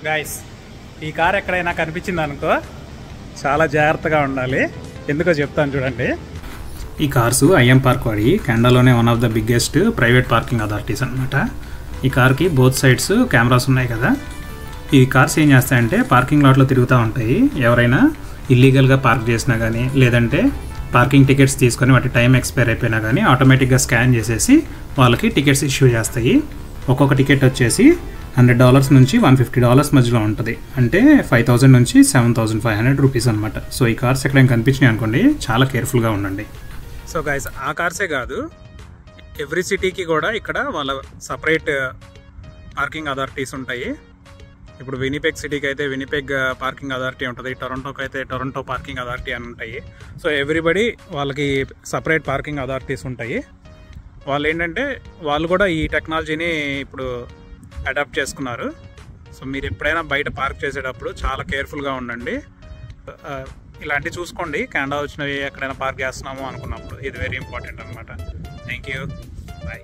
Guys, ఈ car ఎక్కడైనా కనిపించింది అనుకో చాలా జాగ్రత్తగా ఉండాలి. ఎందుకో చెప్తాను చూడండి. ఈ కార్స్ ఐఎం పార్క్ వాడి కెనడాలోనే one of the biggest private parking authorities అనమాట. ఈ కార్కి బోత్ సైడ్స్ కెమెరాస్ ఉన్నాయి కదా. ఈ కార్స్ ఏం చేస్తాయంటే పార్కింగ్ లాట్లో తిరుగుతూ ఉంటాయి. ఎవరైనా ఇల్లీగల్గా పార్క్ చేసినా కానీ లేదంటే పార్కింగ్ టికెట్స్ తీసుకొని వాటి టైం ఎక్స్పైర్ అయిపోయినా కానీ ఆటోమేటిక్గా స్కాన్ చేసేసి వాళ్ళకి టికెట్స్ ఇష్యూ చేస్తాయి. ఒక్కొక్క టికెట్ వచ్చేసి $100 నుంచి $150 మధ్యలో ఉంటుంది. అంటే 5,000 నుంచి 7,500 రూపీస్ అనమాట. సో ఈ కార్స్ ఎక్కడైనా కనిపించినాయి అనుకోండి, చాలా కేర్ఫుల్గా ఉండండి. సో గైస్, ఆ కార్సే కాదు, ఎవ్రీ సిటీకి కూడా ఇక్కడ వాళ్ళ సపరేట్ పార్కింగ్ అథారిటీస్ ఉంటాయి. ఇప్పుడు వినిపెగ్ సిటీకి అయితే వినిపెగ్ పార్కింగ్ అథారిటీ ఉంటుంది, టొరంటోకి అయితే టొరంటో పార్కింగ్ అథారిటీ అని ఉంటాయి. సో ఎవ్రీబడి వాళ్ళకి సపరేట్ పార్కింగ్ అథారిటీస్ ఉంటాయి. వాళ్ళు ఏంటంటే వాళ్ళు కూడా ఈ టెక్నాలజీని ఇప్పుడు అడాప్ట్ చేసుకున్నారు. సో మీరు ఎప్పుడైనా బయట పార్క్ చేసేటప్పుడు చాలా కేర్ఫుల్గా ఉండండి. ఇలాంటివి చూసుకోండి. కెనడా వచ్చినవి ఎక్కడైనా పార్క్ చేస్తున్నాము అనుకున్నప్పుడు ఇది వెరీ ఇంపార్టెంట్ అనమాట. Thank you, bye.